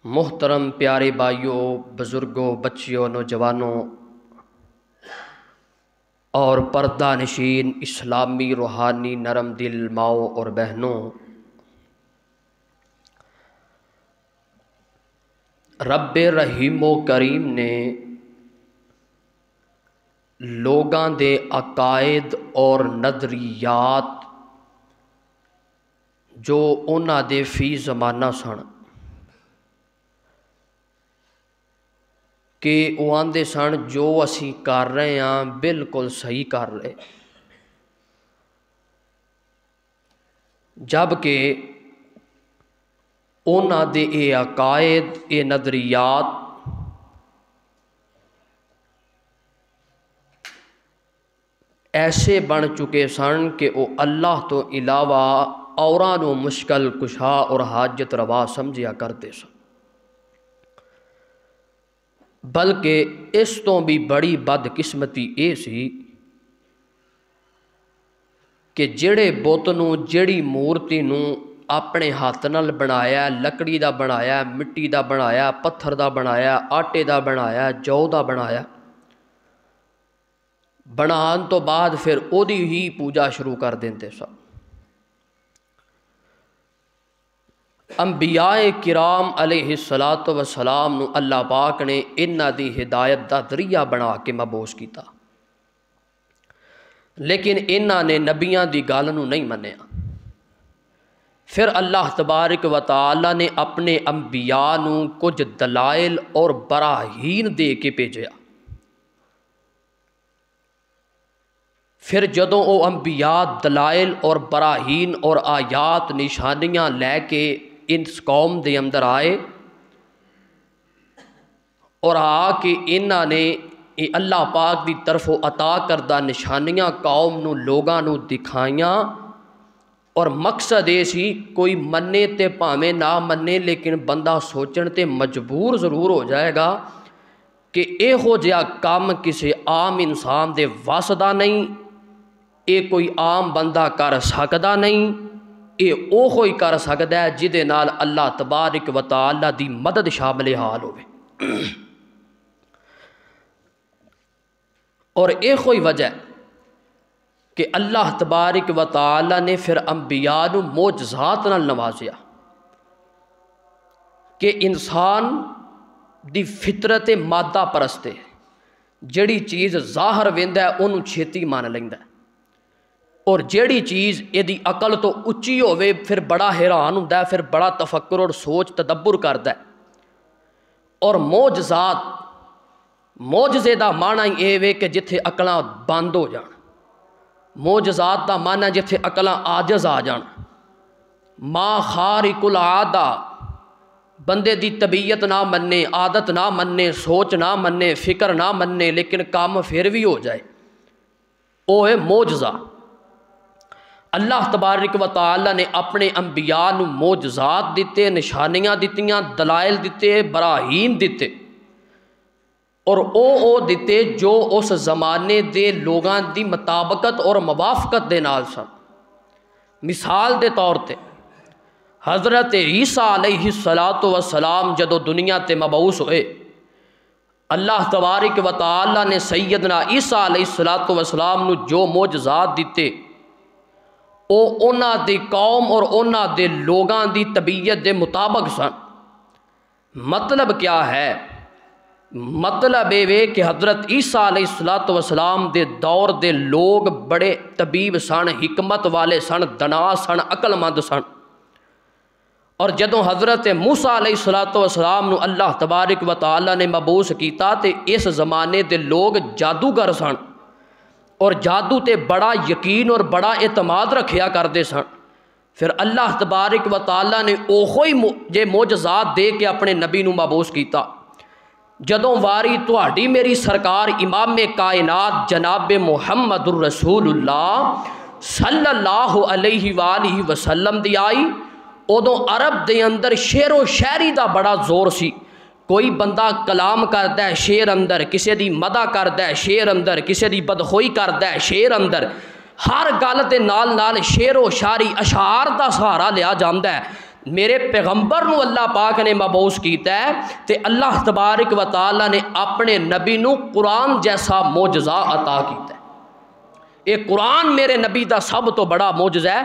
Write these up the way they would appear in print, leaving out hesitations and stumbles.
محترم پیارے بھائیوں، بزرگوں، بچیوں، نوجوانوں اور پردہ نشین اسلامی روحانی نرم دل ماؤں اور بہنوں، رب رحیم و کریم نے لوگاں دے عقائد اور نظریات جو انہاں دے فی زمانہ سن کہ وہ آندے سن جو اسی کر رہے ہیں بالکل صحیح کر رہے، جبکہ انہاں دے اے عقائد اے نظریات ایسے بن چکے سن کہ وہ اللہ تو علاوہ اوراں نو مشکل کشا اور حاجت روا سمجھیا کرتے سن، بلکہ اس تو بھی بڑی بدقسمتی اے سی کہ جڑے بت نو جڑی مورتی نو اپنے ہاتھ نال بنایا، لکڑی دا بنایا، مٹی دا بنایا، پتھر دا بنایا، آٹے دا بنایا، جو دا بنایا، بنان تو بعد پھر او دی ہی پوجا شروع کر دیندے سن۔ انبیاء کرام علیہ الصلوۃ والسلام نو اللہ پاک نے انہاں دی ہدایت دا ذریعہ بنا کے مبعوث کیتا، لیکن انہاں نے نبیاں دی گل نو نہیں منیا۔ پھر اللہ تبارک و تعالی نے اپنے انبیاء نو کچھ دلائل اور براہین دے کے بھیجیا۔ پھر جدوں او انبیاء دلائل اور براہین اور آیات نشانیاں لے کے اس قوم دے اندر آئے اور آ کے انہاں نے اللہ پاک دی طرف عطا کردہ نشانیاں قوم نو لوگاں نو دکھائیاں، اور مقصد یہ سی کوئی منے تے پاویں نہ منے لیکن بندہ سوچن تے مجبور ضرور ہو جائے گا کہ ایہو جہا کام کسی عام انسان دے واسطہ نہیں، اے کوئی عام بندہ کر سکدا نہیں، اے اوہو ہی کر سکدا ہے جدے نال اللہ تبارک و تعالی دی مدد شامل حال ہوئے۔ اور ایہو ہی وجہ کہ اللہ تبارک و تعالی نے پھر انبیاء نو معجزات نال نوازیا کہ انسان دی فطرت مادہ پرست ہے، جڑی چیز ظاہر ویندا ہے انہوں چھیتی مان لیندا ہے، اور جیڑی چیز ایدی عقل تو اچھی ہوئے پھر بڑا حیران ہوندا ہے، پھر بڑا تفکر اور سوچ تدبر کردا ہے۔ اور معجزے دا معنی یہ وے کہ جتھے عقلاں بند ہو جان، معجزات دا معنی جتھے عقلاں عاجز آ جان، ما خارق العادہ، بندے دی طبیعت نہ مننے، عادت نہ مننے، سوچ نہ مننے، فکر نہ مننے، لیکن کام پھر بھی ہو جائے، وہ ہے معجزہ۔ اللہ تبارک و تعالی نے اپنے انبیاء نو معجزات دیتے، نشانیاں دیتیاں، دلائل دیتے، براہین دیتے، اور او دیتے جو اس زمانے دے لوگاں دی مطابقت اور موافقت دے نال سن۔ مثال دے طور تے حضرت عیسیٰ علیہ السلام جدو دنیا تے مبعوث ہوئے، اللہ تبارک و تعالی نے سیدنا عیسیٰ علیہ السلام نو جو معجزات دیتے او انہاں دی قوم اور انہاں دے لوگاں دی طبیعت دے مطابق سن۔ مطلب کیا ہے؟ مطلب یہ کہ حضرت عیسیٰ علیہ السلام دے دور دے لوگ بڑے طبیب سن، حکمت والے سن، دنا سن، عقل مند سن، اور جدوں حضرت موسیٰ علیہ السلام نو اللہ تبارک و تعالی نے مبعوث کیتا تے اس زمانے دے لوگ جادوگر سن، اور جادو تے بڑا یقین اور بڑا اعتماد رکھیا کردے سن۔ پھر اللہ تبارک و تعالی نے اوہی جے معجزات دے کے اپنے نبی نو مبعوث کیتا۔ جدوں واری تہاڈی میری سرکار امام کائنات جناب محمد الرسول اللہ صلی اللہ علیہ وآلہ وسلم دی آئی، ادوں عرب دے اندر شعر و شاعری دا بڑا زور سی۔ کوئی بندہ کلام کردا ہے شعر اندر، کسے دی مدح کردا ہے شعر اندر، کسے دی بدخوئی کردا ہے شعر اندر، ہر گل دے نال نال شعر و شاعری اشعار دا سہارا لیا جاندا ہے۔ میرے پیغمبر نو اللہ پاک نے مبعوث کیتا ہے تے اللہ تبارک و تعالی نے اپنے نبی نو قرآن جیسا معجزہ عطا کیتا ہے۔ یہ قرآن میرے نبی دا سب تو بڑا معجزہ ہے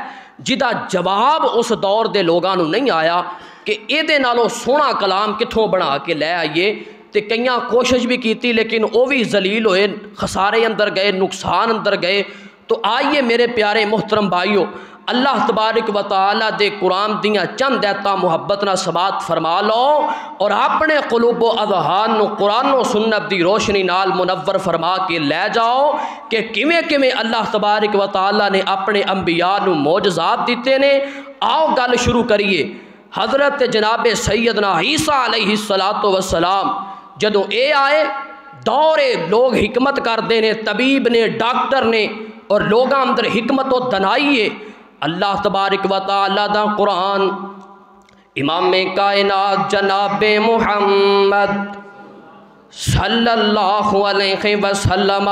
جدا جواب اس دور دے لوگاں نو نہیں آیا کہ اے دے نالو سونا کلام کتھوں بنا کے لے آئیے، تے کئیاں کوشش بھی کیتی لیکن وہ بھی ذلیل ہوئے، خسارے اندر گئے، نقصان اندر گئے۔ تو آئیے میرے پیارے محترم بھائیو، اللہ تبارک و تعالی دے قرآن دیاں چند ایتاں محبت نہ سماعت فرما لو اور اپنے قلوب و اذہان نو قرآن و سنت دی روشنی نال منور فرما کے لے جاؤ کہ کیویں کیویں اللہ تبارک و تعالی نے اپنے انبیاء نو معجزات دیتے نے۔ آؤ گل شروع کریے۔ حضرت جناب سیدنا عیسیٰ علیہ السلام جدوں اے آئے، دورے لوگ حکمت کردے نے، طبیب نے، ڈاکٹر نے، اور لوگاں اندر حکمت و دنائیے۔ اللہ تبارک و تعالی دا قرآن امام کائنات جناب محمد صلی اللہ علیہ وسلم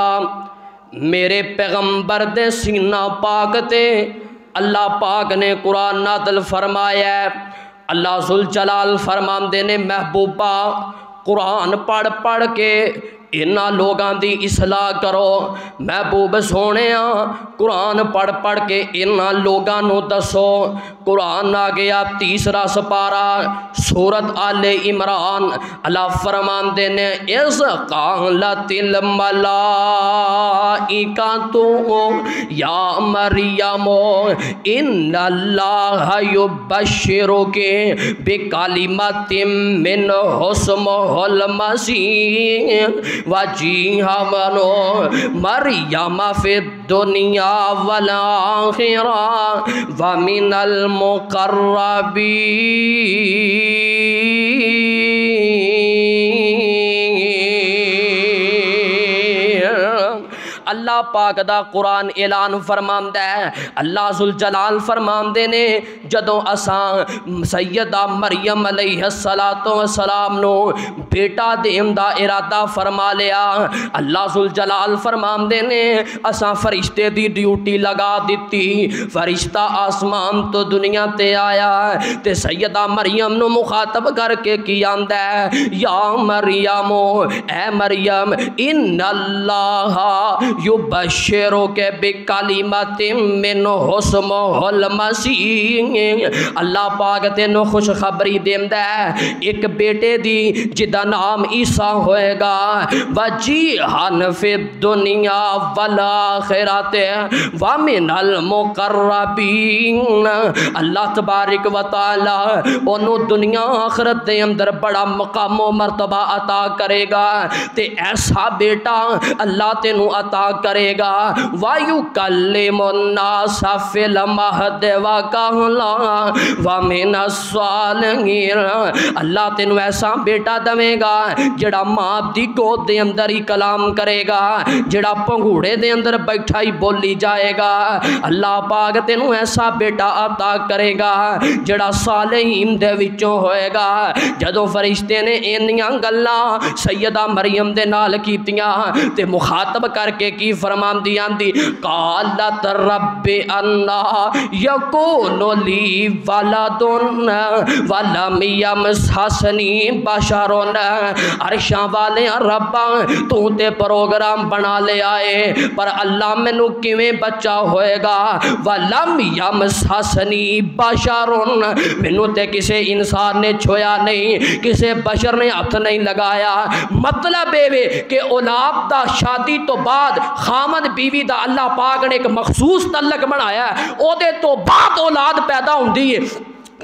میرے پیغمبر دے سینہ پاک تے اللہ پاک نے قرآن نازل فرمایا ہے۔ اللہ ذوالجلال فرماندے نے محبوبہ قرآن پڑھ پڑھ کے انہاں لوگاں دی اصلاح کرو، محبوب سونےاں قرآن پڑھ پڑھ کے انہاں لوگاں نو دسو۔ قرآن آ گیا 30واں سپارہ سورت آل عمران، اللہ فرماندے نے اِذْ قَالَتِ الْمَلَائِکَةُ یا مریم ان اللہ یبشرک بکلمۃ منہ اسمہ المسیح وجیہا مریم فی الدنیا والآخرہ ومن المقربین۔ اللہ پاک دا قرآن اعلان فرماندہ ہے، اللہ ذوالجلال فرماندے نے جدوں اساں سیدہ مریم علیہ السلام نو بیٹا دین دا ارادہ فرما لیا، اللہ ذوالجلال فرماندے نے اساں فرشتے دی ڈیوٹی لگا دیتی، فرشتہ آسمان تو دنیا تے آیا تے سیدہ مریم نو مخاطب کر کے کی آندہ ہے یا مریم اے مریم ان اللہ یبشرک بکلمۃ منہ اسمہ المسیح، اللہ پاک تینوں خوشخبری دیندا ہے ایک بیٹے دی جدا نام عیسیٰ ہوئے گا، وجیہا فی الدنیا والآخرۃ ومن المقربین۔ اللہ تبارک و تعالی انہوں دنیا آخرت دے اندر بڑا مقام و مرتبہ عطا کرے گا تے ایسا بیٹا اللہ تینوں عطا کرے گا، وَيُكَلِّمُ النَّاسَ فِي الْمَهْدِ وَكَهْلًا وَمِنَ الصَّالِحِينَ۔ اللہ تینوں ایسا بیٹا دے گا جڑا ماں دی گود دے اندر ہی کلام کرے گا، جڑا پنگوڑے دے اندر بیٹھا ہی بولی جائے گا۔ اللہ پاک تینوں ایسا بیٹا عطا کرے گا جڑا صالحین دے وچوں ہوئے گا۔ جدوں فرشتے نے انیاں گلاں سیدہ مریم دے نال کیتیاں تے مخاطب کر کے کی فرماندی آندی قالت رب انا یکون لی ولد ولم یمسسنی بشر۔ عرشاں والے ربا تو تے پروگرام بنا لے آئے پر اللہ مینوں کیویں بچہ ہوئے گا، ولم یمسسنی بشر مینوں تے کسے انسان نے چھویا نہیں، کسے بشر نے ہاتھ نہیں لگایا۔ مطلب اے کہ اولاد دا شادی تو بعد خامد بیوی دا اللہ پاک نے ایک مخصوص تعلق بنایا ہے، او دے تو بعد اولاد پیدا ہوندی ہے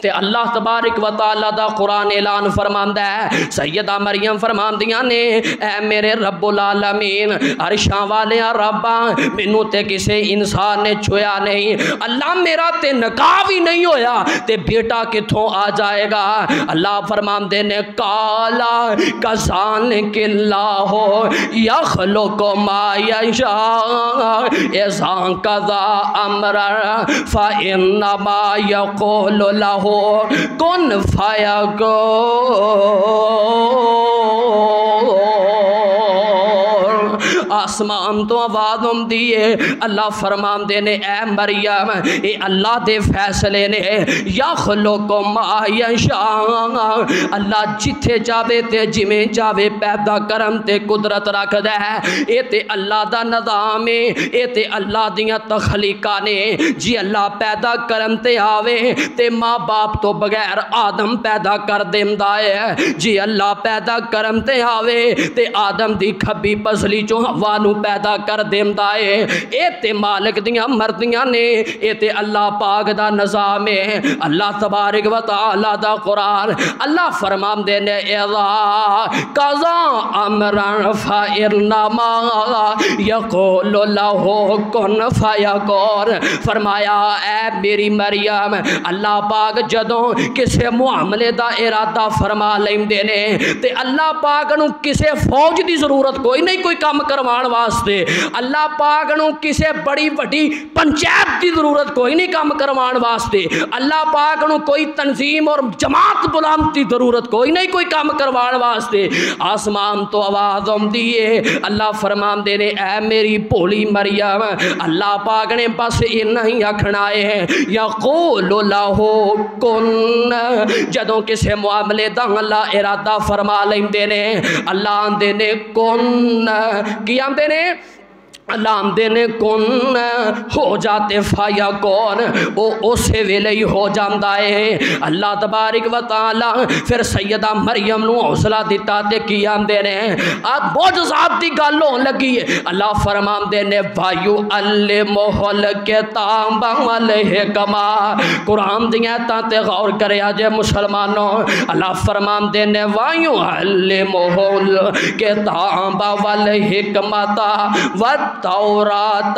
تے اللہ تبارک و تعالی دا قرآن اعلان فرماندا ہے، سیدہ مریم فرماندیاں نے اے میرے رب العالمین عرشاں والے ربا مینوں تے کسے انسان نے چھویا نہیں، اللہ میرا تے نکاح بھی نہیں ہویا تے بیٹا کتھوں آ جائے گا۔ اللہ فرماندے نے کالا کذالک اللہ یخلق ما یشاء اذا قضا امرا فانما یقول له کن فیکون۔ آسمان تو آواز ہوندی ہے اللہ فرماندے نے اے مریم اے اللہ دے فیصلے نے یخلق ما یشاء اللہ جتھے چاہے تے جویں چاہے پیدا کرن تے قدرت رکھدا ہے اے تے اللہ دا نظام ہے اے تے اللہ دیاں تخلیقاں نے جی اللہ پیدا کرن تے آوے تے ماں باپ تو بغیر آدم پیدا کر دیندا ہے جی اللہ پیدا کرن تے آوے تے آدم دی کھبی پسلی چوں ہوا نو پیدا کر دیندا ہے اے تے مالک دیاں مرضیاں نے اے تے اللہ پاک دا نظام ہے اللہ تبارک و تعالی دا قرآن اللہ فرماندے نے اذا قضا امرا فانما یقول له کن فیکون فرمایا اے میری مریم اللہ پاک جدوں کسے معاملے دا ارادہ فرما لیندے نے تے اللہ پاک نو کسے فوج دی ضرورت کوئی نہیں کوئی کام کروان واسطے اللہ پاک نو کسے بڑی وڈی پنچایت دی ضرورت کوئی نہیں کام کروان واسطے اللہ پاک نو کوئی تنظیم اور جماعت بلند دی ضرورت کوئی نہیں کوئی کام کروان واسطے آسمان تو آواز آندی ہے اللہ فرماندے نے اے میری بھولی مریم اللہ پاک نے بس اتنا ہی آکھنا ہے یقول له کن جدوں کسے معاملے دا اللہ ارادہ فرما لیندے نے اللہ آندے نے کن کی آندے نے اللہ آمدے نے کن ہو جاتے فایا کون او اسے ویلے ہی ہو جاندہ ہے اللہ تبارک و تعالی پھر سیدہ مریم نو حوصلہ دیتا تے کی آمدے نے آج معجزات دی گالوں لگی ہے اللہ فرمان دے نے وایو علمہل کتاب والحکمہ قرآن دیاں تاتے غور کرے آجے مسلمانوں اللہ فرمان دے نے وایو علمہل کتاب والحکمہ تورات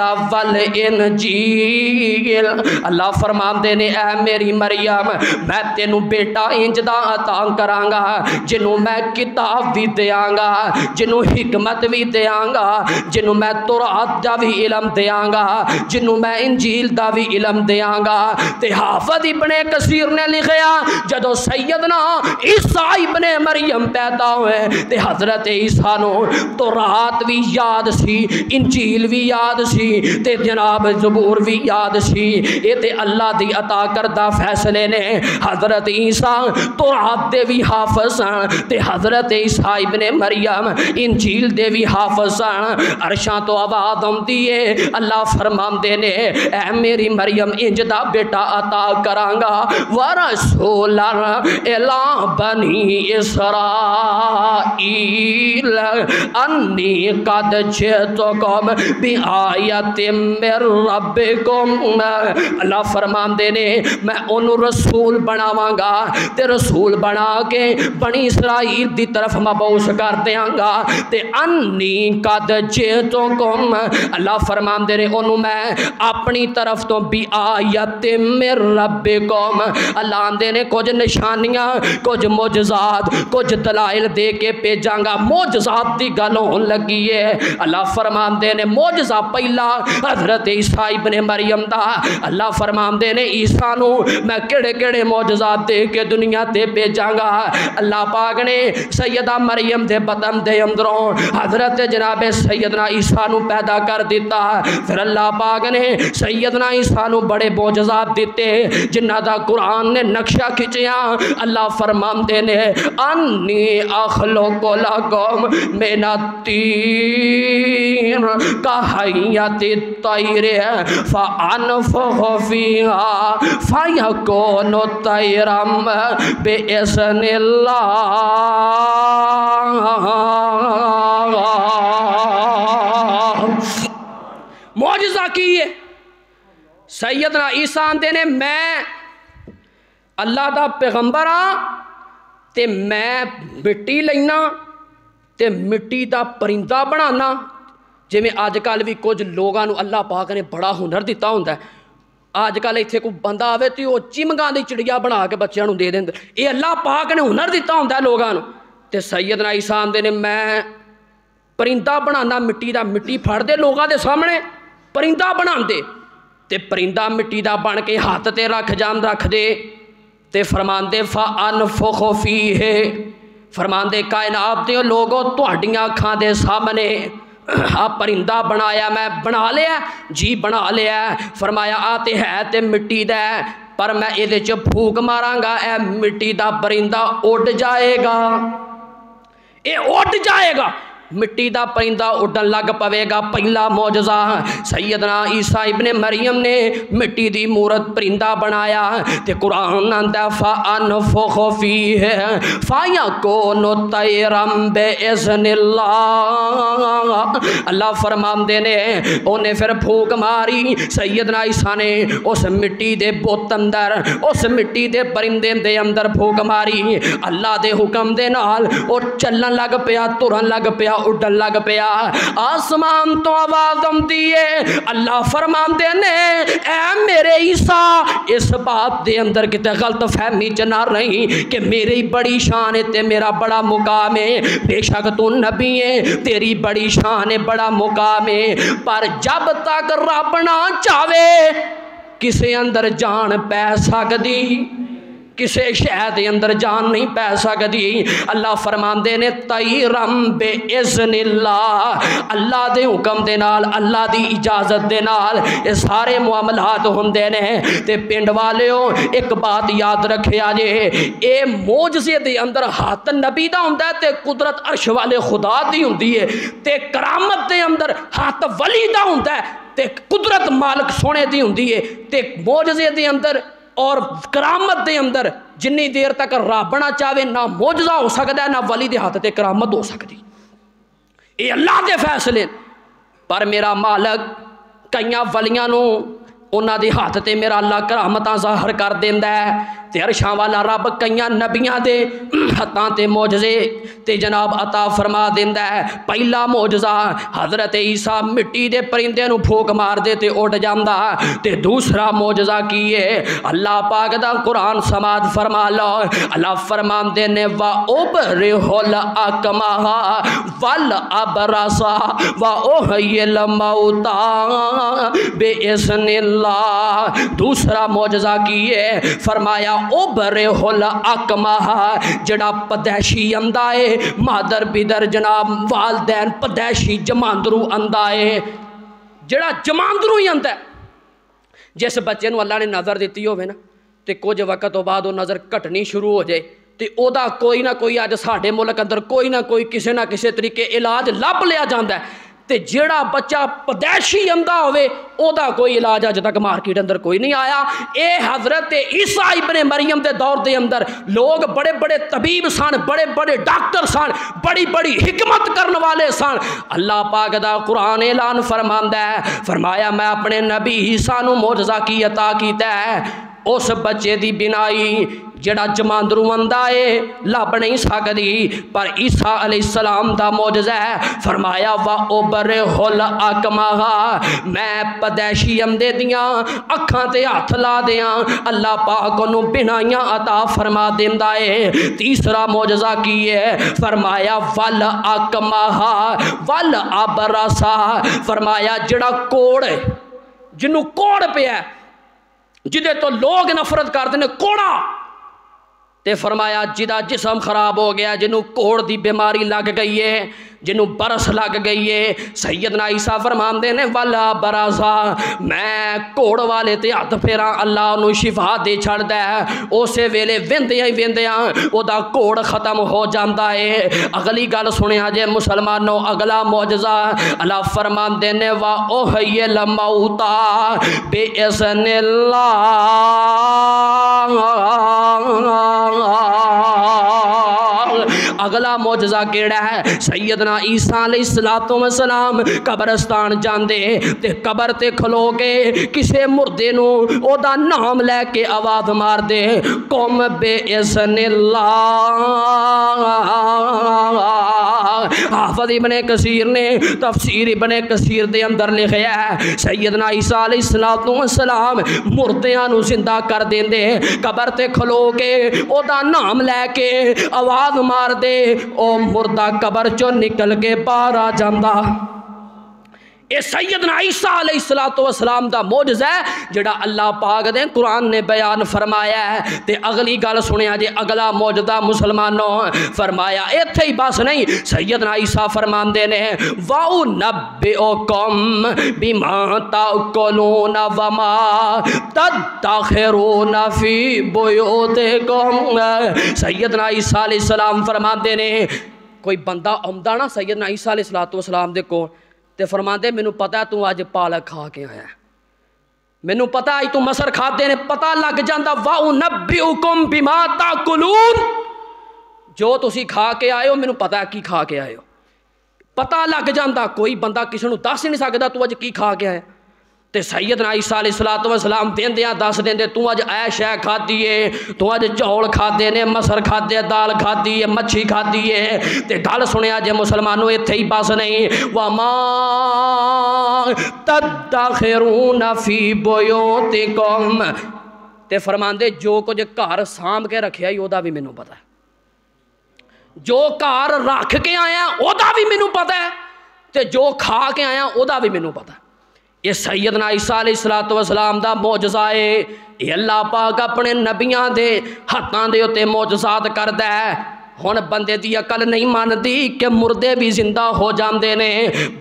والانجیل اللہ فرمان دے نے اے میری مریم میں تینوں بیٹا انجدہ عطا کرانگا جنہوں میں کتاب بھی دیانگا جنہوں حکمت بھی دیانگا جنہوں میں تورات دا بھی علم دیانگا جنہوں میں انجیل دا بھی علم دیانگا تے حافظ ابن کثیر نے لکھیا جدو سیدنا عیسیٰ ابن مریم پیدا ہوئے تے حضرت عیسیٰ نو تورات بھی یاد سی انجیل بھی یاد سی تے جناب زبور بھی یاد سی اے تے اللہ دی عطا کردہ فیصلے نے حضرت عیسیٰ تورات دے بھی حافظ تے حضرت عیسیٰ ابن مریم انجیل دے بھی حافظ عرشاں تو آواز ہوندی ہے اللہ فرمان دے نے اے میری مریم انجدہ بیٹا عطا کرانگا ورسولا الی بنی اسرائیل انی قد جئتکم بآیت من ربکم اللہ فرمان دے نے میں انہوں رسول بناوانگا تے رسول بنا کے بنی اسرائیل دی طرف مبعوث کر دیانگا تے انی قد جئتکم اللہ فرمان دے نے انہوں میں اپنی طرف تو بآیت من ربکم اللہ دے نے کچھ نشانیاں کچھ معجزات کچھ دلائل دے کے پیجانگا معجزات دی گلوں لگی ہے اللہ فرمان دے نے معجزہ پہلا حضرت عیسیٰ ابن مریم دا اللہ فرمان دے نے عیسیٰ نو میں کڑے کڑے معجزات دے کے دنیا تے پیجانگا اللہ پاک نے سیدہ مریم دے بدن دے اندروں حضرت جناب سیدنا عیسیٰ نو پیدا کر دیتا پھر اللہ پاک نے سیدنا عیسیٰ نو بڑے معجزات دیتے جنہ دا قرآن نے نقشہ کھچیا اللہ فرمان دے نے انی اخلق لکم من الطین کحیۃ الطیر فانفخ فیہا فیکون طیرا باذن اللہ معجزہ کی ہے سیدنا عیسیٰ آندے نے میں اللہ دا پیغمبر ہاں تے میں مٹی لینا تے مٹی دا پرندہ بنانا جی میں آج کل بھی کچھ لوگاں نو اللہ پاک نے بڑا ہنر دیتا ہوندا ہے آج کل ایتھے کوئی بندہ آوے تے وہ چمگاں دی چڑیا بنا کے بچیاں نو دے دیں اے اللہ پاک نے ہنر دیتا ہوندا ہے لوگاں نو تے سیدنا عیسیٰ آندے نے میں پرندہ بنانا مٹی دا مٹی پھڑ دے لوگاں دے سامنے پرندہ بنا دے تے پرندہ مٹی دا بن کے ہاتھ تے رکھ جان رکھ دے تے فرمان دے فَأَنفُخُ فِيهِ فرمان دے کائنات دے لوگوں تہاڈیاں اکھاں دے سامنے پرندہ بنایا میں، بنا لیا جی بنا لیا۔ فرمایا آتے ہے تے مٹی دا پر میں یہ پھوک ماراں گا، اے مٹی دا پرندہ اڑ جائے گا، اے اڑ جائے گا، مٹی دا پرندہ اڑن لگ پوے گا۔ پہلا معجزہ سیدنا عیسیٰ ابن مریم نے مٹی دی مورت پرندہ بنایا تے قرآن آندا فَأَنفُخُ فِيهِ فَيَكُونُ طَيْرًا بِإِذْنِ اللَّهِ۔ اللہ فرماندے نے انہیں پھر پھونک ماری، سیدنا عیسیٰ نے اس مٹی دے بت اندر، اس مٹی دے پرندے دے اندر پھونک ماری، اللہ دے حکم دے نال اور چلن لگ پیا، ترن لگ پیا، اڈن لگ پیا۔ آسمان تو آواز آمدی ہے، اللہ فرماندے نے اے میرے عیسیٰ اس بات دے اندر کتے غلط فہمی چ نہ رہی کہ میری بڑی شان ہے تے میرا بڑا مقام ہے، بے شک تو نبی ہے، تیری بڑی شان ہے، بڑا مقام ہے، پر جب تک رب نہ چاہے کسے اندر جان پہ سکدی، کسے شے دے اندر جان نہیں پہ سکدی۔ اللہ فرماندے نے طیرم بے اذن اللہ، اللہ دے حکم دے نال، اللہ دی اجازت دے نال یہ سارے معاملات ہوندے نے۔ تے پنڈ والیو ایک بات یاد رکھیا جے، اے معجزے دے اندر ہاتھ نبی دا ہوندا ہے تے قدرت عرش والے خدا دی ہوندی ہے، تے کرامت دے اندر ہاتھ ولی دا ہوندا ہے تے قدرت مالک سونے دی ہوندی ہے۔ تے معجزے دے اندر اور کرامت دے اندر جنی دیر تک رب نہ چاہے نہ معجزہ ہو سکتا ہے، نہ ولی دے ہاتھ تے کرامت ہو سکتی، یہ اللہ دے فیصلے۔ پر میرا مالک کئیاں ولیاں نو انہاں دے ہاتھ تے میرا اللہ کرامتاں ظاہر کر دیندا ہے، تے عرشاں والا رب کئیاں نبیاں دے ہاتھاں تے معجزے تے جناب عطا فرما دیندا ہے۔ پہلا معجزہ حضرت عیسیٰ مٹی دے پرندے نو پھونک مار دے تے اڑ جاندا، تے دوسرا معجزہ کی ہے اللہ پاک دا قرآن سماعت فرما لو، اللہ فرماندے نے وَأُبْرِئُ الْأَكْمَحَ وَالْأَبْرَصَ وَأُحْيِي الْمَوْتَىٰ بِإِذْنِ اللہ۔ دوسرا معجزہ کی ہے فرمایا اوبرے الْأَكْمَحَ، جڑا پدیشی اندھا ہے، مادر بدر جناب والدین پدیشی جماندرو اندھا ہے، جڑا جماندرو ہی اندھا ہے۔ جس بچے نو اللہ نے نظر دیتی ہوئے نا تے کچھ وقت تو بعد وہ نظر کٹنی شروع ہو جائے تے او دا کوئی نہ کوئی آج ساڈے ملک اندر کوئی نہ کوئی کسے نہ کسے طریقے علاج لب لیا جاندا ہے، تے جیڑا بچہ پدیشی اندھا ہوئے او دا کوئی علاج اج تک مارکیٹ اندر کوئی نہیں آیا۔ اے حضرت عیسیٰ ابن مریم دے دور دے اندر لوگ بڑے بڑے طبیب سن، بڑے بڑے ڈاکٹر سن، بڑی بڑی حکمت کرنے والے سن۔ اللہ پاک دا قرآن اعلان فرماندا ہے، فرمایا میں اپنے نبی عیسیٰ نو معجزہ کی عطا کیتا ہے، اس بچے دی بینائی جڑا جماندرو اندھا ہے لب نہیں سکدی، پر عیسیٰ علیہ السلام دا معجزہ ہے، فرمایا وَأُبْرِئُ الْأَكْمَحَ، میں پدیشی اندھے دیاں اکھاں تے ہاتھ لا دیاں، اللہ پاک انہوں بینائیاں عطا فرما دیندا ہے۔ تیسرا معجزہ کی ہے فرمایا وَالْأَكْمَحَ وَالْأَبْرَصَ، فرمایا جڑا کوڑ ہے، جنوں کوڑ پیا ہے، جدے تو لوگ نفرت کرتے ہیں کوڑا، تے فرمایا جدا جسم خراب ہو گیا، جنوں کوڑ دی بیماری لگ گئی ہے، جنوں برس لگ گئی ہے، سیدنا عیسیٰ فرماندے نے والا برازا، میں کوڑ والے تے ہاتھ پھیراں اللہ انہوں شفا دے چھڑدا ہے، اسے ویلے ویندیاں ہی ویندیاں او دا کوڑ ختم ہو جاندا ہے۔ اگلی گل سنیا جے مسلمانوں، اگلا معجزہ اللہ فرماندے نے وَأُحْيِي الْمَوْتَىٰ بِإِذْنِ اگلا معجزہ کیڑا ہے، سیدنا عیسیٰ علیہ السلام قبرستان جاندے تے قبر تے کھلو کے کسے مردے نو او دا نام لے کے آواز مار دے قم بے اذن اللہ۔ حافظ ابن کثیر نے تفسیر ابن کثیر دے اندر لکھیا ہے سیدنا عیسیٰ علیہ السلام مردیاں نو زندہ کر دیندے، قبر تے کھلو کے او دا نام لے کے آواز مار دے، او مردہ قبر چو نکل کے باہر آ جاندا۔ یہ سیدنا عیسیٰ علیہ السلام دا معجزہ ہے جڑا اللہ پاک دے قرآن نے بیان فرمایا ہے۔ تے اگلی گل سنیا جے اگلا معجزہ مسلمانوں فرمایا ایتھے ہی بس نہیں، سیدنا عیسیٰ فرماندے نے وَأُنَبِّئُكُم بِمَا تَأْكُلُونَ وَمَا تَدَّخِرُونَ فِي بُيُوتِكُم۔ سیدنا عیسیٰ علیہ السلام فرماندے نے کوئی بندہ آمدا نا سیدنا عیسیٰ علیہ السلام دے کو تے فرماندے مینوں پتہ ہے تو اج پالک کھا کے آیا ہے، مینوں پتہ ہے تو مسر کھادے نے، پتہ لگ جاندا وَأُنَبِّئُكُم بِمَا تَأْكُلُونَ، جو تسی کھا کے آئے ہو مینوں پتہ ہے کی کھا کے آئے ہو، پتہ لگ جاندا۔ کوئی بندہ کسی نوں دس ہی نہیں سکدا تو اج کی کھا کے آیا۔ تے سیدنا عیسیٰ علیہ السلام دیندیاں دس دیندے تو اج اے شے کھادی ہے، تو اج چول کھادے نے، مسر کھادے، دال کھادی ہے، مچھی کھادی ہے۔ تے گل سنیا جے مسلمانوں ایتھے ہی بس نہیں، وَمَا تَدَّخِرُونَ فِي بُيُوتِكُم، تے فرماندے جو کچھ گھر سانب کے رکھیا ہی اودا بھی مینوں پتہ ہے، جو گھر رکھ کے آیا اودا بھی مینوں پتہ ہے، تے جو کھا کے آیا اودا بھی مینوں پتہ ہے۔ یہ سیدنا عیسیٰ علیہ السلام دا معجزہ ہے، یہ اللہ پاک اپنے نبیاں دے ہاتھاں دے اتے معجزات کردا ہے۔ ہن بندے دی عقل نہیں ماندی کہ مردے بھی زندہ ہو جاندے نے،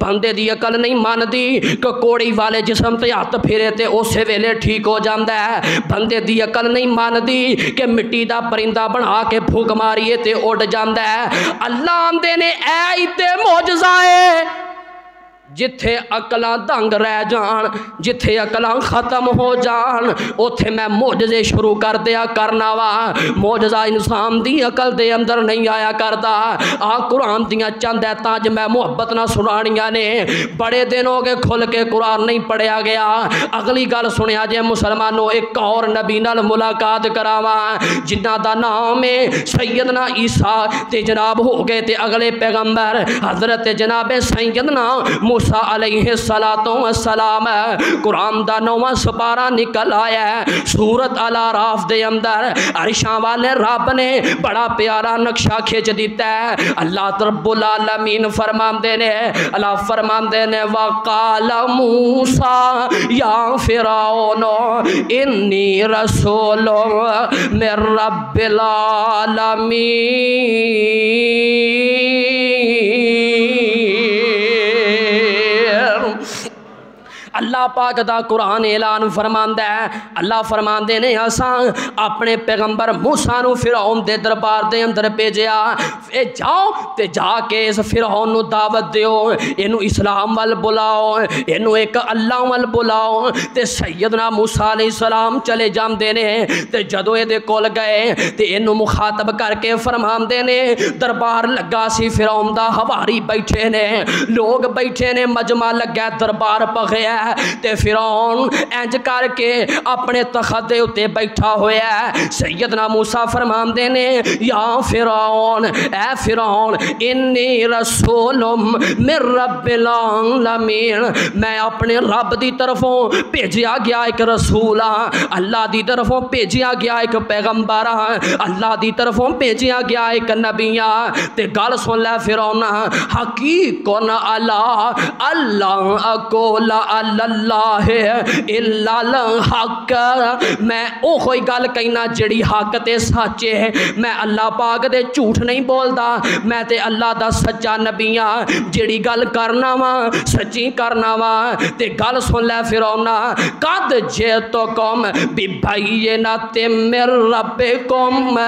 بندے دی عقل نہیں ماندی کہ کوڑی والے جسم تے ہاتھ پھرے تے اسے ویلے ٹھیک ہو جاندا ہے، بندے دی عقل نہیں ماندی کہ مٹی دا پرندہ بنا کے پھونک ماریے تے اڑ جاندا ہے۔ اللہ آندے نے اے تے معجزہ ہے، جتھے عقلاں دنگ رہ جان، جتھے عقلاں ختم ہو جان، اوتھے میں معجزے شروع کر دیا کرنا وا۔ معجزہ انسان دی عقل دے اندر نہیں آیا کردا۔ قرآن دیاں چند ایتاں ج میں محبت نہ سنانیاں نے، بڑے دن ہو گئے کھل کے قرآن نہیں پڑھیا گیا۔ اگلی گل سنیا جے مسلمانوں، ایک اور نبی نال ملاقات کراواں جنہ دا نام ہے سیدنا عیسیٰ، تے جناب ہو گئے تے اگلے پیغمبر حضرت جناب سیدنا موسیٰ علیہ السلام۔ قرآن دا 9واں سپارہ نکل آیا ہے، سورت الاعراف دے اندر عرشاں والے رب نے بڑا پیارا نقشہ کھینچ دیتا ہے۔ اللہ رب العالمین فرماندے نے، اللہ فرماندے نے وَقَالَ مُوسَىٰ يَا فِرْعَوْنُ إِنِّي رَسُولٌ مِّن رَّبِّ العالمین۔ اللہ پاک دا قرآن اعلان فرماندا ہے، اللہ فرماندے نے اساں اپنے پیغمبر موسیٰ نو فرعون دے دربار دے اندر بھیجیا، اے جاؤ تے جا کے اس فرعون نو دعوت دیو، اینو اسلام وال بلاؤ، اینو ایک اللہ وال بلاؤ۔ تے سیدنا موسیٰ علیہ السلام چلے جاندے نے، تے جدو اے دے کول گئے تے اینو مخاطب کر کے فرماندے نے، دربار لگا سی فرعون دا، ہواری بیٹھے نے، لوگ بیٹھے نے، مجمع لگا، دربار پخیا تے فرعون انج کر کے اپنے تخت دے اتے بیٹھا ہویا ہے۔ سیدنا موسیٰ فرماندے نے یا فرعون، اے فرعون انی رسول من رب العالمین، میں اپنے رب دی طرفوں بھیجیا گیا ایک رسول ہاں، اللہ دی طرفوں بھیجیا گیا ایک پیغمبر ہاں، اللہ دی طرفوں بھیجیا گیا ایک نبی ہاں۔ تے گل سن لے فرعون، حقیقن اللہ اقول اللہ الا الحق، میں او کوئی گل کہنا جڑی حق تے سچ ہے، میں اللہ پاک دے جھوٹ نہیں بولدا، میں تے اللہ دا سچا نبی ہاں، جڑی گل کرنا وا سچی کرنا وا۔ تے گل سن لے فرعون، قد جئتکم ببینۃ من ربکم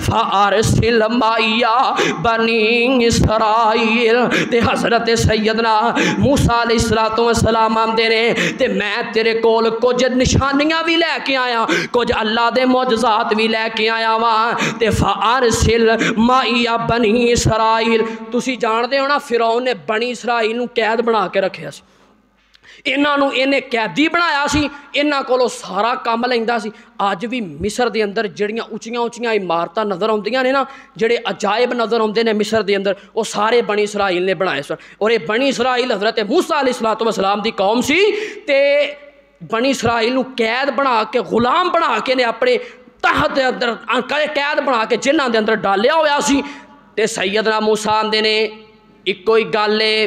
فارسل معی بنی اسرائیل۔ تے حضرت سیدنا موسیٰ علیہ السلام آمدے نے تے میں تیرے کول کچھ نشانیاں بھی لے کے آیا، کچھ اللہ دے معجزات بھی لے کے آیا وا، تے فارسل معی بنی اسرائیل۔ تسی جان دے ہو نا فرعون نے بنی اسرائیل نو قید بنا کے رکھیا سی، انہاں نو انہیں قیدی بنایا سی، انہاں کولو سارا کام لیندا سی۔ اج بھی مصر دے اندر جڑیاں اونچیاں اونچیاں عمارتاں نظر آندیاں نے نا، جڑے عجائب نظر آندے نے مصر دے اندر، وہ سارے بنی اسرائیل نے بنائے سن۔ اور یہ بنی اسرائیل حضرت موسیٰ علیہ السلام دی قوم سی، تے بنی اسرائیل نو قید بنا کے، غلام بنا کے نے اپنے تحت دے اندر قید بنا کے جنہاں دے اندر ڈالیا ہویا سی۔ تے سیدنا موسیٰ آندے نے ایک کوئی گل ہے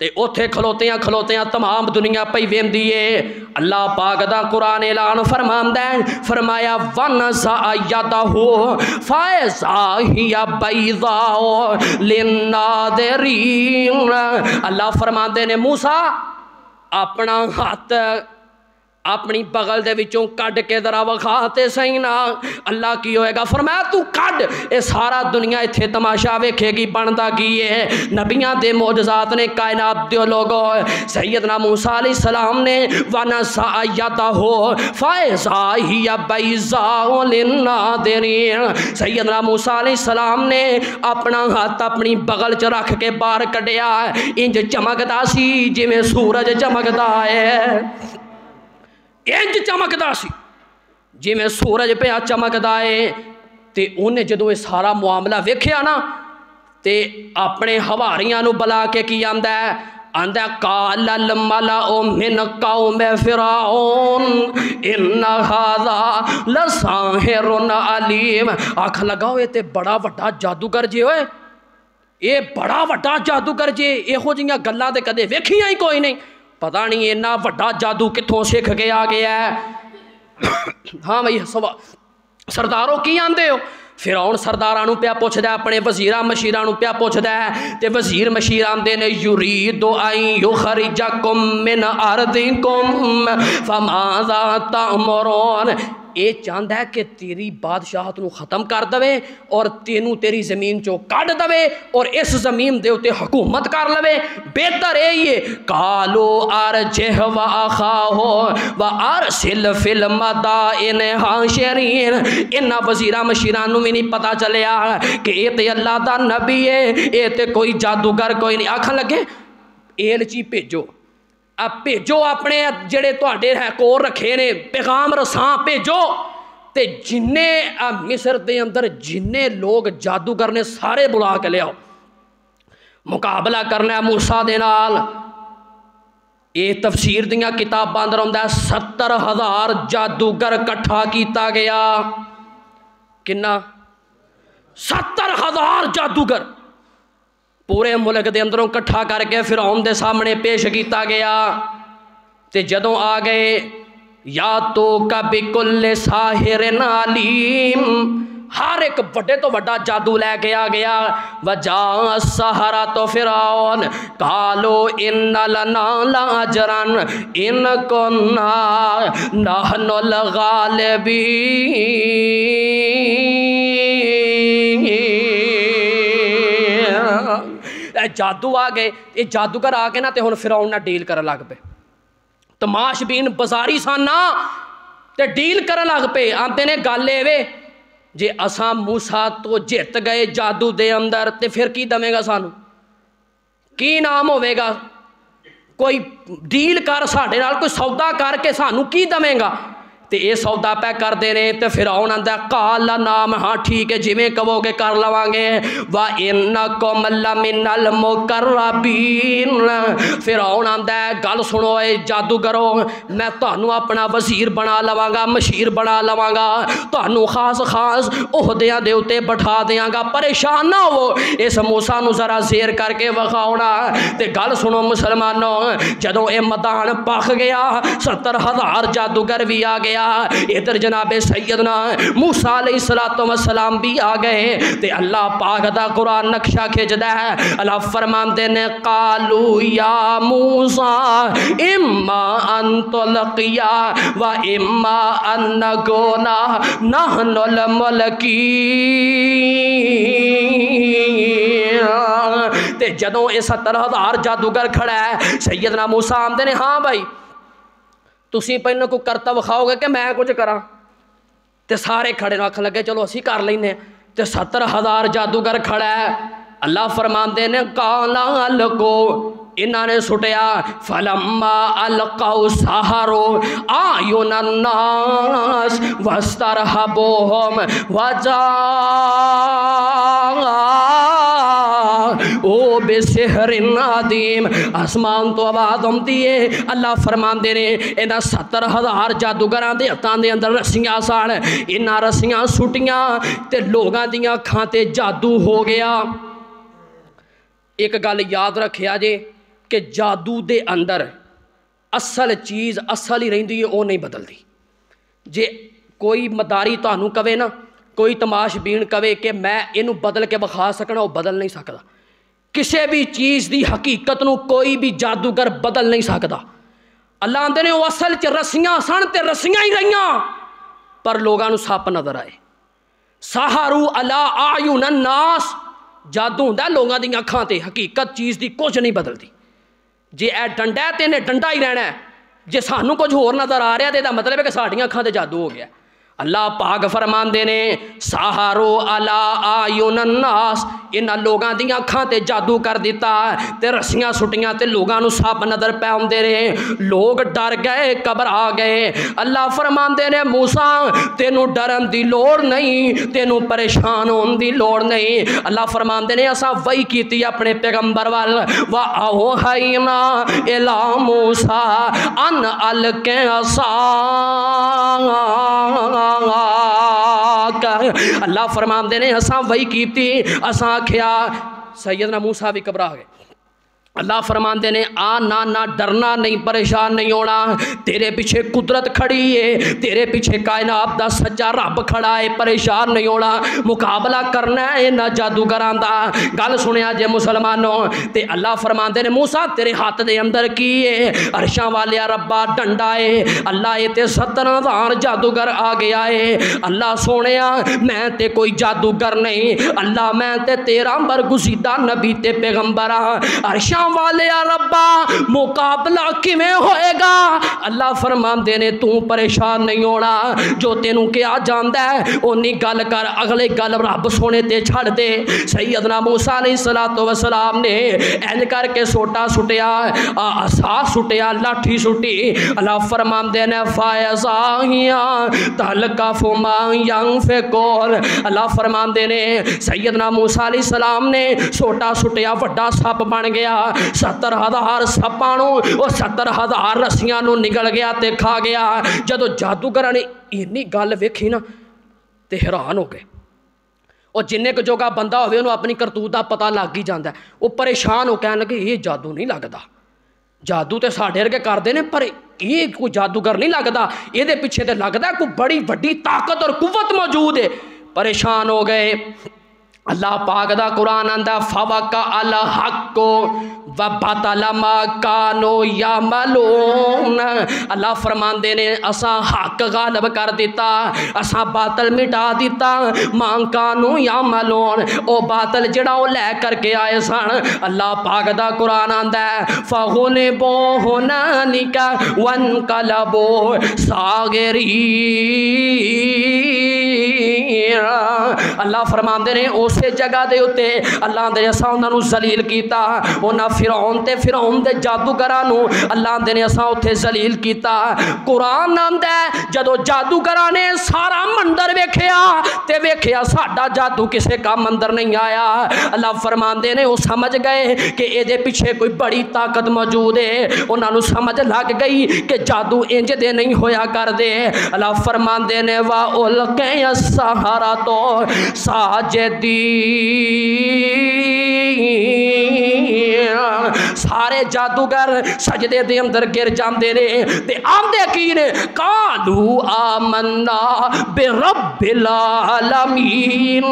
تے اوتھے کھلوتیاں کھلوتیاں تمام دنیا پئی ویندی ہے۔ اللہ پاک دا قرآن اعلان فرماندا ہے، فرمایا وَنَزَعَ يَدَهُ فَإِذَا هِيَ بَيْضَاءُ لِلنَّاظِرِينَ۔ اللہ فرماندے نے موسیٰ اپنا ہاتھ اپنی بغل دے وچوں کڈ کے ذرا وکھا تے صحیح نا۔ اللہ کی ہوئے گا، فرمایا تو کڈ، اے سارا دنیا ایتھے تماشا ویکھے گی بندا کی ہے۔ نبیاں دے معجزات نے کائنات دے لوگوں، سیدنا موسیٰ علیہ السلام نے وَنَزَعَ يَدَهُ فَإِذَا هِيَ بَيْضَاءُ لِلنَّاظِرِينَ۔ سیدنا موسیٰ علیہ السلام نے اپنا ہاتھ اپنی بغل چ رکھ کے باہر کڈیا، انج چمکدا سی جویں سورج چمکدا ہے، انج چمکدا سی جویں سورج پہ چمکدا ہے۔ تے انہیں جدوں یہ سارا معاملہ ویکھیا نا تے اپنے حواریاں نو بلا کے کی آندا ہے، آندا قال الملأ من قوم فرعون ان هذا لساحر علیم۔ آکھ لگا ہوئے تے بڑا وڈا جادوگر جے ہوئے، اے بڑا وڈا جادوگر جے، یہو جیاں گلاں تے کدے ویکھیاں ہی کوئی نہیں، پتہ نہیں اینا وڈا جادو کتھوں سکھ کے آ گیا ہے۔ ہاں بھائی سرداروں کی آندے ہو؟ فرعون سردارانو پیا پوچھدا ہے، اپنے وزیراں مشیرانو پیا پوچھدا ہے، تے وزیر مشیر آندے نے یرید ان یخرجکم من ارضکم فماذا تأمرون۔ اے چاہتا ہے کہ تیری بادشاہت نو ختم کر دوے اور تینوں تیری زمین چو کڈ دوے اور اس زمین دے اتے حکومت کر لوے، بہتر ہے۔ قالو ارجہ واخاہ وارسل فی المدائن حاشرین۔ انہاں وزیراں مشیران نو بھی نہیں پتا چلیا کہ اے تے اللہ دا نبی ہے، اے تے کوئی جادوگر کوئی نہیں۔ آکھن لگے ایلچی بھیجو، اب بھیجو اپنے جڑے تواڈے ہے کور رکھے نے پیغام رساں بھیجو، تے جننے مصر دے اندر جننے لوگ جادوگر نے سارے بلا کے لے آؤ، مقابلہ کرنا ہے موسیٰ دے نال۔ یہ تفسیر دیاں کتاباں اندر ہوندا ہے 70,000 جادوگر کٹھا کیتا گیا۔ کنا؟ 70,000 جادوگر پورے ملک دے اندروں کٹھا کر کے فرعون دے سامنے پیش کیتا گیا۔ تے جدوں آ گئے یا تو کبھی کل ساحر علیم، ہر ایک بڑے تو بڑا جادو لے کے آ گیا۔ وجا السحرۃ فرعون قالوا ان لنا لاجرا ان كنا نحن الغالبین۔ جادو آ گئے، یہ جادوگر آ کے نا تے ہن فرعون نہ ڈیل کرن لگ پے، تماش بین بازاری سان نا تے ڈیل کرن لگ پے۔ آندے نے گل اے وے جے اساں موسیٰ تو جت گئے جادو دے اندر تے پھر کی دمے گا سانو، کی نام ہوئے گا؟ کوئی ڈیل کر ساڈے نال، کوئی سودا کر کے سانو کی دمے گا؟ تے اے سودا پہ کر دے نے۔ تے فرعون آندا قال نام، ہاں ٹھیک ہے جویں کہو گے کر لواں گے۔ وَإِنَّكُمْ لَمِنَ الْمُقَرَّبِينَ۔ فرعون آندا ہے گل سنو اے جادوگرو، میں تانوں اپنا وزیر بنا لواں گا، مشیر بنا لواں گا، تانوں خاص خاص عہدیاں دے اوتے بٹھا دیاں گا، پریشان نہ ہو۔ اس موسیٰ نو ذرا زیر کر کے وکھاؤنا۔ تے گل سنو مسلمانوں، جدوں اے میدان پک گیا 70,000 جادوگر بھی آ گیا، ادھر جناب سیدنا موسیٰ علیہ السلام بھی آ گئے۔ تے اللہ پاک دا قرآن نقشہ کھچدا ہے، اللہ فرماندے نے قالو یا موسیٰ اما ان تلقیا و اما ان نکونا نحن الملکین۔ تے جدوں اے 70,000 جادوگر کھڑا ہے، سیدنا موسیٰ آمدے نے ہاں بھائی تسی پہلے کو کرتا وکھاؤ گے کہ میں کچھ کراں؟ تے سارے کھڑے آکھن لگے چلو اسی کر لینے۔ تے 70,000 جادوگر کھڑا ہے، اللہ فرماندے نے قالا القو، انہاں نے سٹیا فلما القوا سحروا اعین الناس واسترهبوهم وجاءوا بسحر عظیم۔ آسمان تو آواز آمدی ہے، اللہ فرماندے نے انہاں 70,000 جادوگراں دے ہتھاں دے اندر رسیاں سن، انہاں رسیاں سٹیاں تے لوگاں دیاں اکھاں تے جادو ہو گیا۔ ایک گل یاد رکھیا جے، کہ جادو دے اندر اصل چیز اصل ہی رہندی ہے، وہ نہیں بدلتی۔ جے کوئی مداری تانوں کہے نا، کوئی تماش بین کہے کہ میں اینو بدل کے بخا سکنا، وہ بدل نہیں سکتا۔ کسی بھی چیز دی حقیقت نو کوئی بھی جادوگر بدل نہیں سکتا۔ اللہ آندے نے وہ اصل چ رسیاں سن تے رسیاں ہی رہیاں، پر لوگاں نو سپ نظر آئے۔ سحروا علی اعین الناس، جادو ہوندا لوگاں دی اکھاں تے، حقیقت چیز دی کچھ نہیں بدلتی۔ جے اے ڈنڈا ہے تے نے ڈنڈا ہی رہنا ہے، جے سانوں کچھ ہور نظر آ رہا تے دا مطلب ہے کہ ساڈیاں اکھاں تے جادو ہو گیا۔ اللہ پاک فرماندے نے سحروا علی اعین الناس، انہاں لوگاں دیاں اکھاں تے جادو کر دیتا تے رسیاں سٹیاں تے لوگاں نو سپ نظر پے اوندے رہے، لوگ ڈر گئے، گھبرا گئے۔ اللہ فرماندے نے موسیٰ تینوں ڈرن دی لوڑ نہیں، تینوں پریشان ہون دی لوڑ نہیں۔ اللہ فرماندے نے اساں وحی کیتی اپنے پیغمبر وال، وَأَوْحَيْنَا إِلَىٰ مُوسَىٰ أَنْ أَلْقِ عَصَاكَ، اللہ فرماندے نے اساں وہی کیتی، اساں آکھیا سیدنا موسیٰ بھی گھبرا گئے۔ اللہ فرماندے نے نہ ڈرنا نہیں، پریشان نہیں ہونا، تیرے پیچھے قدرت کھڑی ہے، تیرے پیچھے کائنات دا سچا رب کھڑا ہے، پریشان نہیں ہونا، مقابلہ کرنا ہے نہ جادوگراں دا۔ گل سنیا جے مسلمانوں، تے اللہ فرماندے نے موسیٰ تیرے ہاتھ دے اندر کی ہے؟ عرشاں والیا ربا ڈنڈا ہے۔ اللہ اے تے 70,000 جادوگر آ گیا ہے۔ اللہ سونیا میں تے کوئی جادوگر نہیں، اللہ میں تے تیرا برگزیدہ نبی تے پیغمبر ہاں۔ عرشاں والے ربا مقابلہ کیویں ہوئے گا؟ اللہ فرماندے نے تو پریشان نہیں ہونا، جو تینوں کیا جاندا ہے اونی گل کر، اگلے گل رب سونے تے چھڑ دے۔ سیدنا موسیٰ علیہ السلام نے اینج کر کے سوٹا سٹیا، عصا سٹیا، لاٹھی سٹی۔ اللہ فرماندے نے فَإِذَا تَلْقَفُ مَا يَنْفِقُونَ، اللہ فرماندے نے سیدنا موسیٰ علیہ السلام نے سوٹا سٹیا، وڈا سپ بن گیا، 70,000 سپانوں اور 70,000 رسیاں نو نگل گیا تے کھا گیا۔ جدو جادوگراں نے اینی گل ویکھی نا تے حیران ہو گئے۔ اور جننے کو جوگا بندہ ہوئے انہوں اپنی کرتوت دا پتہ لگ ہی جاندا ہے، وہ پریشان ہو کہنے لگے یہ جادو نہیں لگدا، جادو تے ساڈے ورگے کردے نے پر یہ کوئی جادوگر نہیں لگدا، یہ دے پیچھے تے لگدا ہے کوئی بڑی وڈی طاقت اور قوت موجود ہے۔ پریشان ہو گئے۔ اللہ پاک دا قرآن آندا فَوَقَعَ الْحَقُّ وَبَطَلَ مَا كَانُوا يَعْمَلُونَ، اللہ فرماندے نے اساں حق غالب کر دیتا، اساں باطل مٹا دیتا، مَا كَانُوا يَعْمَلُونَ، او باطل جڑا او لے کر کے آئے سن۔ اللہ پاک دا قرآن آندا ہے فَغُلِبُوا هُنَالِكَ وَانقَلَبُوا صَاغِرِينَ، اللہ فرماندے نے اسے جگہ دے ہوتے اللہ دے اساں انہاں نو ذلیل کیتا، انہاں فرعون دے جادوگراں نو اللہ دے نے اساں اوتھے ذلیل کیتا۔ قرآن آندا ہے جدو جادوگراں نے سارا مندر ویکھیا تے ویکھیا ساڈا جادو کسے کام اندر نہیں آیا، اللہ فرماندے نے وہ سمجھ گئے کہ اے دے پیچھے کوئی بڑی طاقت موجود ہے، انہاں نو سمجھ لگ گئی کہ جادو انج دے نہیں ہویا کر دے۔ اللہ فرماندے نے وَأُلْقِيَ السَّحَرَةُ ساجدین، سارے جادوگر سجدے دے اندر گر جاندے نے تے آندے کی نے قالوا آمنا برب العالمین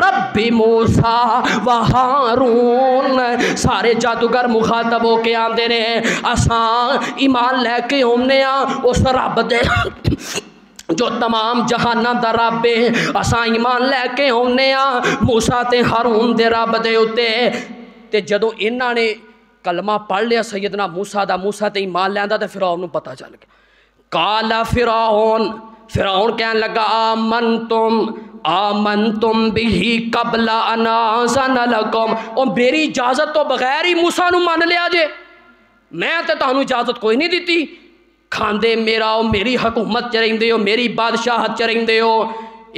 رب موسیٰ و ہارون، سارے جادوگر مخاطب ہو کے آندے نے اساں ایمان لے کے ہونے اس رب دے جو تمام جہاناں دا رب ہے، اساں ایمان لے کے ہونے موسیٰ تے ہارون دے رب دے اتے۔ تے جدو انہاں نے کلمہ پڑھ لیا سیدنا موسیٰ دا، موسیٰ تے ایمان لیندا تے فرعون نو پتہ چل گیا۔ قال فرعون کہنے لگا آمنتم بھی قبل ان آذن لکم، او میری اجازت تو بغیر ہی موسیٰ نو مان لیا جے، میں تے تانوں اجازت کوئی نہیں دیتی، کھاندے میرا ہو، میری حکومت چ رہندے ہو، میری بادشاہت چ رہندے ہو،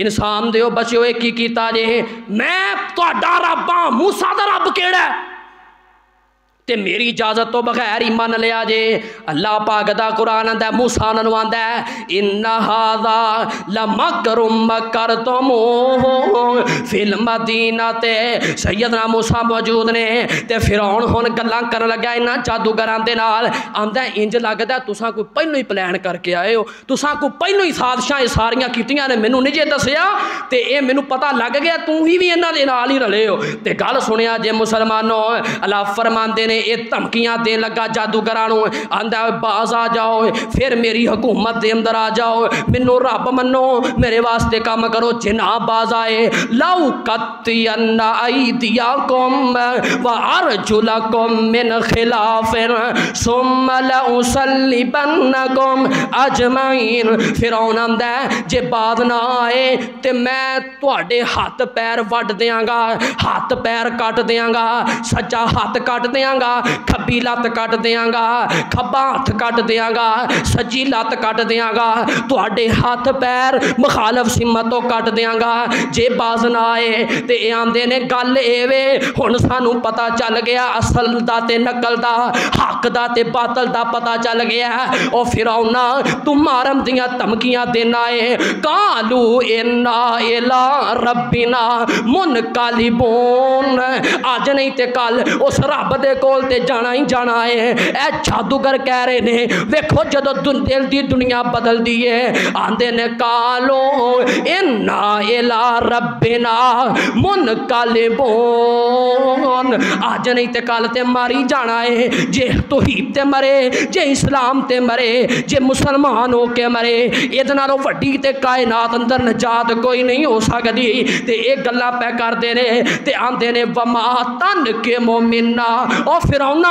انسان دے ہو بچے ہوئے کی کیتا جے، میں تہاڈا رب ہاں، موسیٰ دا رب کیڑا ہے؟ تے میری اجازت تو بغیر ہی من لیا جے۔ اللہ پاک دا قرآن آندا ہے، موسیٰ نوں آندا ہے ان ھذا لمکر مکرتموہ فی المدینہ۔ تے سیدنا موسیٰ موجود نے تے فرعون ہن گلاں کرن لگا انہاں جادوگراں دے نال، آندا ہے انج لگدا تساں کوئی پہلو ہی پلان کر کے آئے ہو، تساں کوئی پہلو ہی سازشاں یہ ساریاں کیتیاں نے، مینوں نہیں جے دسیا تے اے مینوں پتہ لگ گیا توں ہی بھی انہاں دے نال ہی رلے ہو۔ تے گل سنیا جے مسلمانوں، اللہ فرماندے نے اے دھمکیاں دین لگا جادوگراں نوں، آندا ہے باز آ جاؤ، پھر میری حکومت دے اندر آ جاؤ، مینوں رب منو، میرے واسطے کام کرو۔ جناب باز آئے، لو قطعن ایدیکم وارجلکم من خلاف ثم لأصلبنکم اجمعین۔ فرعون آندا ہے جے بعد نہ آئے تے میں تواڈے ہاتھ پیر وڈ دیاں گا، ہاتھ پیر کٹ دیاں گا، سجا ہاتھ کٹ دیاں گا، کھبی لت کٹ دیاں گا، کھبا ہاتھ کٹ دیاں گا، سجی لت کٹ دیاں گا، تواڈے ہاتھ پیر مخالف سمتوں کٹ دیاں گا جے باز نہ آئے۔ تے اے آندے نے گل اے وے ہن سانوں پتہ چل گیا اصل دا تے نقل دا، حق دا تے باطل دا پتہ چل گیا۔ او فرعون تو مارن دیاں دھمکیاں دینا اے، قالو انا الی ربنا منقلبون، اج نہیں تے کل اس رب دے کول تے جانا ہی جانا ہے۔ اے جادوگر کہہ رہے نے ویکھو جدو دل دی دنیا بدل دی ہے، آندے نے قالو انا الی ربنا منقلبون، اج نہیں تے کل تے ماری جانا ہے۔ جے توحید تے مرے، جے اسلام تے مرے، جے مسلمان ہو کے مرے، یہ نالوں وڈی تے کائنات اندر نجات کوئی نہیں ہو سکتی۔ تے ایک گلاں پہ کر دے نے تے آندے نے وما تن کے مومنا، او فرعون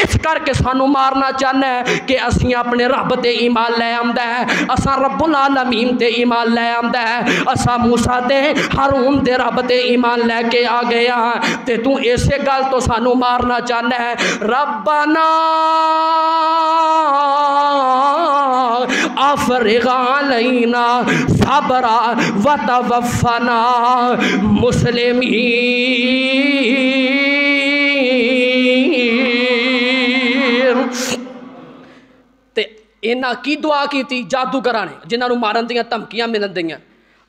اس کر کے سانو مارنا چاہنا ہے کہ اسی اپنے رب تے ایمان لے آمدا ہے، اساں رب العالمین تے ایمان لے آمدا ہے، اساں موسیٰ تے ہارون دے رب تے ایمان لے کے آ گیا تے تو ایسے گل تو سانو مارنا چاہنا ہے۔ ربنا افرغ علینا صبرا وتوفنا مسلمین۔ تے انہاں کی دعا کیتی جادوگراں نے جنہاں نوں مارن دیاں دھمکیاں ملن دیاں،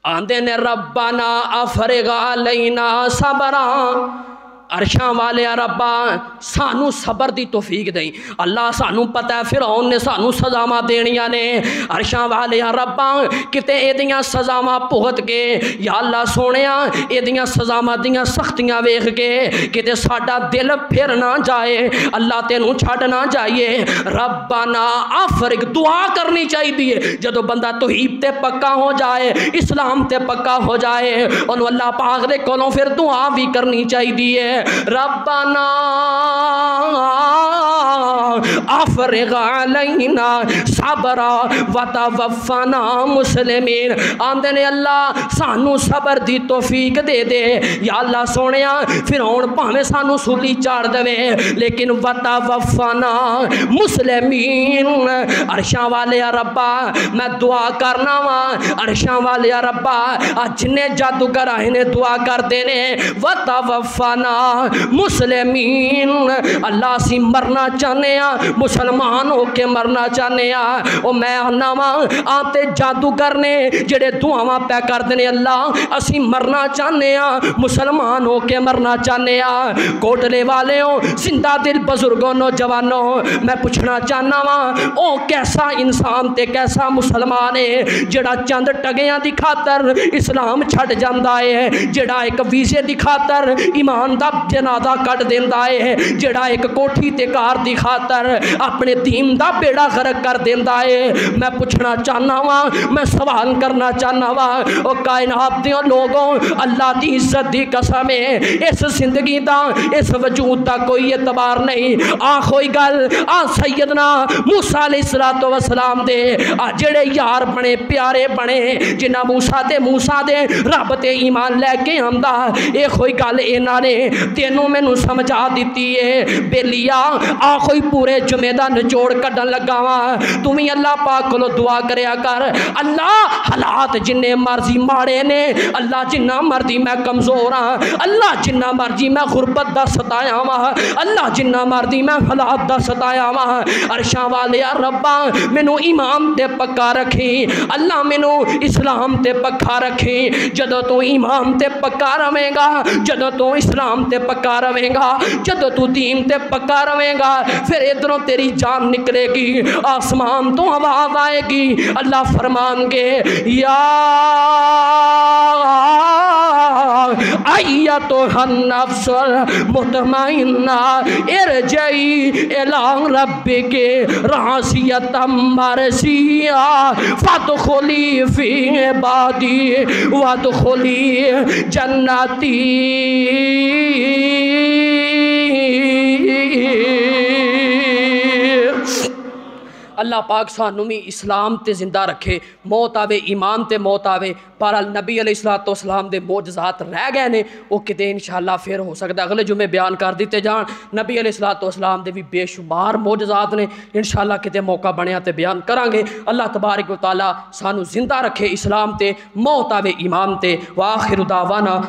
آندے نے ربنا افرغ علینا صبرا، عرشاں والے ربا سانو صبر دی توفیق دیں۔ اللہ سانو پتہ ہے فرعون نے سانو سزاواں دینیاں نے، عرشاں والے ربا کتے اے دیاں سزاواں بھگت کے یا اللہ سونیا اے دیاں سزاواں دیاں سختیاں ویکھ کے کتے ساڈا دل پھر نہ جائے، اللہ تینوں چھڈ نہ جائیے۔ ربنا افرغ، دعا کرنی چاہیے جدو بندہ توحید تے پکا ہو جائے، اسلام تے پکا ہو جائے، انہوں اللہ پاک دے کولوں پھر دعا بھی کرنی چاہیے۔ ربنا افرغ علینا صبرا وتوفنا مسلمین، آندے نے اللہ سانو صبر دی توفیق دے دے یا اللہ سونیا، فرعون پاویں سانو سولی چاڑ دے لیکن وتوفنا مسلمین۔ عرشاں والے ربا میں دعا کرنا وا، عرشاں والے ربا جنے جادوگر آئے نے دعا کر دینے وتوفنا مسلمین، اللہ سی مرنا چاہنے مسلمان ہو کے مرنا چاہنے۔ او میں آنا وا آتے جادوگر نے جڑے دعاواں پہ کر دینے اللہ اسی مرنا چاہنے مسلمان ہو کے مرنا چاہنے۔ کوٹلے والے ہو زندہ دل بزرگوں نوجوانوں میں پوچھنا چاہنا وا او کیسا انسان تے کیسا مسلمان ہے جڑا چند ٹگیاں دی خاطر اسلام چھٹ جاندا ہے، جڑا ایک ویزے دی خاطر ایمان دا جنازہ کٹ دیندا ہے، جڑا ایک کوٹھی تے کار دی خاطر اپنے دین دا بیڑا غرق کر دیندا ہے۔ میں پوچھنا چاہنا وا، میں سوال کرنا چاہنا وا او کائنات دیاں لوگوں اللہ دی عزت دی قسم ہے اس زندگی دا اس وجود دا کوئی اعتبار نہیں۔ آخوئی گل آ سیدنا موسیٰ علیہ السلام دے جڑے یار بنے پیارے بنے جنہ موسیٰ دے رب تے ایمان لے کے آمدا، ایک ہوئی گل انہاں نے تینوں میں نو سمجھا دیتی ہے۔ بیلیا آخوئی سورے جمعے دا نچوڑ کڈن لگا وا تو بھی اللہ پاک کو دعا کریا کر اللہ حالات جننے مرضی ماڑے نے اللہ جنہ مرضی میں کمزور ہاں اللہ جنہ مرضی میں غربت دا ستایا وا اللہ جنہ مرضی میں حالات دا ستایا وا عرشاں والے ربا مینوں ایمان تے پکا رکھی اللہ مینوں اسلام تے پکا رکھی جدو تو ایمان تے پکا رہے گا جدو تو اسلام تے پکا رہے گا جدو تو دین تے پکا رہے گا پھر ادھروں تیری جان نکلے گی آسمان تو آواز آئے گی اللہ فرمان گے یا ایتھا النفس المطمئنہ ارجعی الی ربک راضیۃ مرضیہ فادخلی فی عبادی وادخلی جنتی اللہ پاک سانوں بھی اسلام تے زندہ رکھے موت آوے ایمان تے موت آوے پر نبی علیہ السلام دے معجزات رہ گئے نے وہ کتے انشاءاللہ پھر ہو سکتا ہے اگلے جمعے بیان کر دیتے جان نبی علیہ السلام دے بھی بے شمار معجزات نے انشاءاللہ کتے موقع بنیا تے بیان کران گے اللہ تبارک و تعالی سانوں زندہ رکھے اسلام تے موت آوے ایمان تے وآخر دعوانا